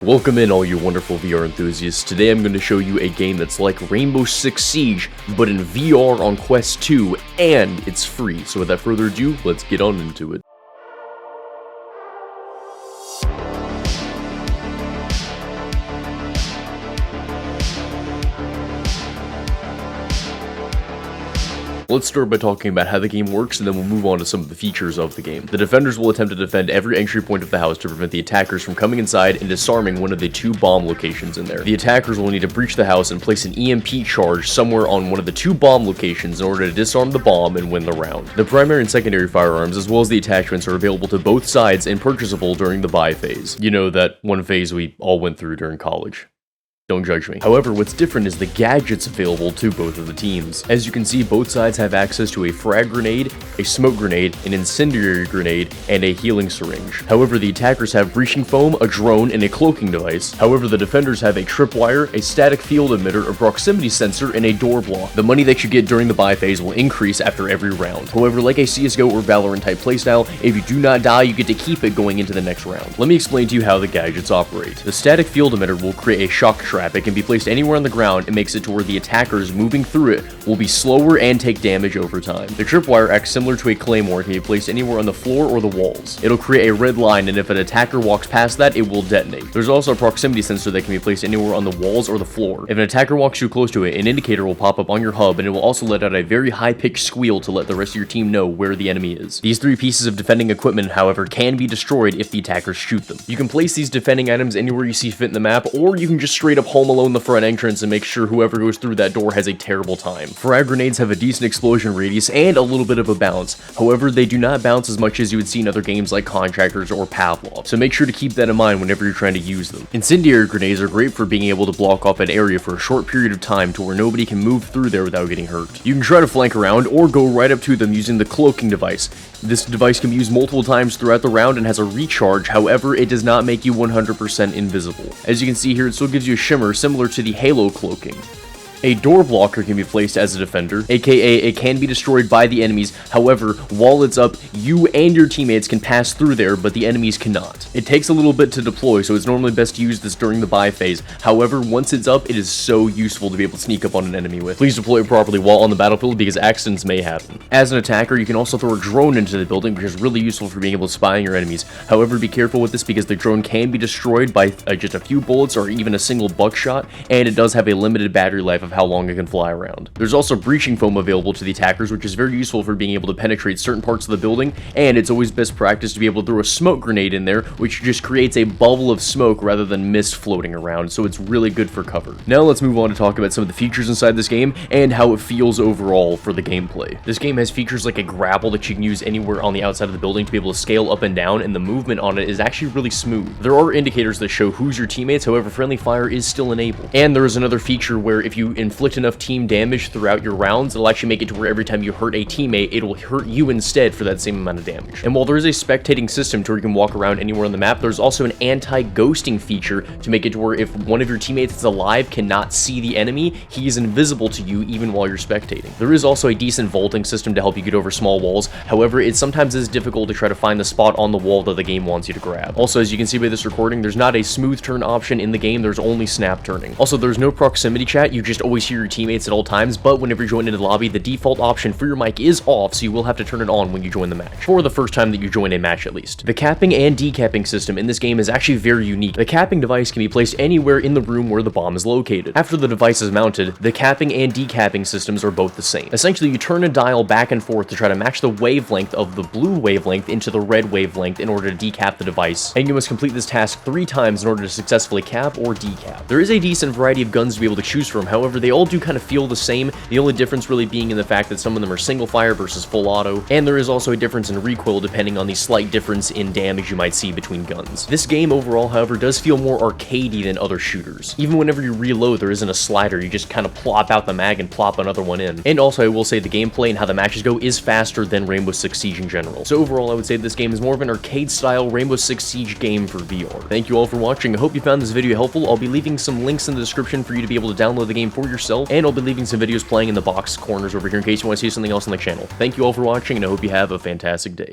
Welcome in all you wonderful VR enthusiasts. Today I'm going to show you a game that's like Rainbow Six Siege, but in VR on Quest 2, and it's free. So without further ado, let's get on into it. Let's start by talking about how the game works, and then we'll move on to some of the features of the game. The defenders will attempt to defend every entry point of the house to prevent the attackers from coming inside and disarming one of the 2 bomb locations in there. The attackers will need to breach the house and place an EMP charge somewhere on one of the 2 bomb locations in order to disarm the bomb and win the round. The primary and secondary firearms, as well as the attachments, are available to both sides and purchasable during the buy phase. You know, that one phase we all went through during college. Don't judge me. However, what's different is the gadgets available to both of the teams. As you can see, both sides have access to a frag grenade, a smoke grenade, an incendiary grenade, and a healing syringe. However, the attackers have breaching foam, a drone, and a cloaking device. However, the defenders have a tripwire, a static field emitter, a proximity sensor, and a door block. The money that you get during the buy phase will increase after every round. However, like a CSGO or Valorant type playstyle, if you do not die, you get to keep it going into the next round. Let me explain to you how the gadgets operate. The static field emitter will create a shock trap. It can be placed anywhere on the ground and makes it to where the attackers moving through it will be slower and take damage over time. The tripwire acts similar to a claymore and can be placed anywhere on the floor or the walls. It'll create a red line, and if an attacker walks past that, it will detonate. There's also a proximity sensor that can be placed anywhere on the walls or the floor. If an attacker walks too close to it, an indicator will pop up on your hub, and it will also let out a very high-pitched squeal to let the rest of your team know where the enemy is. These 3 pieces of defending equipment, however, can be destroyed if the attackers shoot them. You can place these defending items anywhere you see fit in the map, or you can just straight up home alone the front entrance and make sure whoever goes through that door has a terrible time. Frag grenades have a decent explosion radius and a little bit of a bounce. However, they do not bounce as much as you would see in other games like Contractors or Pavlov, so make sure to keep that in mind whenever you're trying to use them. Incendiary grenades are great for being able to block off an area for a short period of time to where nobody can move through there without getting hurt. You can try to flank around or go right up to them using the cloaking device. This device can be used multiple times throughout the round and has a recharge, however, it does not make you 100% invisible. As you can see here, it still gives you a shimmer similar to the Halo cloaking. A door blocker can be placed as a defender, aka it can be destroyed by the enemies. However, while it's up, you and your teammates can pass through there, but the enemies cannot. It takes a little bit to deploy, so it's normally best to use this during the buy phase. However, once it's up, it is so useful to be able to sneak up on an enemy with. Please deploy it properly while on the battlefield because accidents may happen. As an attacker, you can also throw a drone into the building, which is really useful for being able to spy on your enemies. However, be careful with this because the drone can be destroyed by just a few bullets or even a single buckshot, and it does have a limited battery life of how long it can fly around. There's also breaching foam available to the attackers, which is very useful for being able to penetrate certain parts of the building, and it's always best practice to be able to throw a smoke grenade in there, which just creates a bubble of smoke rather than mist floating around, so it's really good for cover. Now let's move on to talk about some of the features inside this game and how it feels overall for the gameplay. This game has features like a grapple that you can use anywhere on the outside of the building to be able to scale up and down, and the movement on it is actually really smooth. There are indicators that show who's your teammates, however friendly fire is still enabled. And there is another feature where if you inflict enough team damage throughout your rounds, it'll actually make it to where every time you hurt a teammate, it'll hurt you instead for that same amount of damage. And while there is a spectating system to where you can walk around anywhere on the map, there's also an anti-ghosting feature to make it to where if one of your teammates that's alive cannot see the enemy, he is invisible to you even while you're spectating. There is also a decent vaulting system to help you get over small walls. However, it sometimes is difficult to try to find the spot on the wall that the game wants you to grab. Also, as you can see by this recording, there's not a smooth turn option in the game, there's only snap turning. Also, there's no proximity chat, you just always hear your teammates at all times, but whenever you join into the lobby, the default option for your mic is off, so you will have to turn it on when you join the match, for the first time that you join a match at least. The capping and decapping system in this game is actually very unique. The capping device can be placed anywhere in the room where the bomb is located. After the device is mounted, the capping and decapping systems are both the same. Essentially, you turn a dial back and forth to try to match the wavelength of the blue wavelength into the red wavelength in order to decap the device, and you must complete this task 3 times in order to successfully cap or decap. There is a decent variety of guns to be able to choose from, however, they all do kind of feel the same, the only difference really being in the fact that some of them are single fire versus full auto, and there is also a difference in recoil depending on the slight difference in damage you might see between guns. This game overall, however, does feel more arcadey than other shooters. Even whenever you reload, there isn't a slider, you just kind of plop out the mag and plop another one in. And also, I will say the gameplay and how the matches go is faster than Rainbow Six Siege in general. So overall, I would say this game is more of an arcade-style Rainbow Six Siege game for VR. Thank you all for watching, I hope you found this video helpful. I'll be leaving some links in the description for you to be able to download the game for yourself, and I'll be leaving some videos playing in the box corners over here in case you want to see something else on the channel. Thank you all for watching, and I hope you have a fantastic day.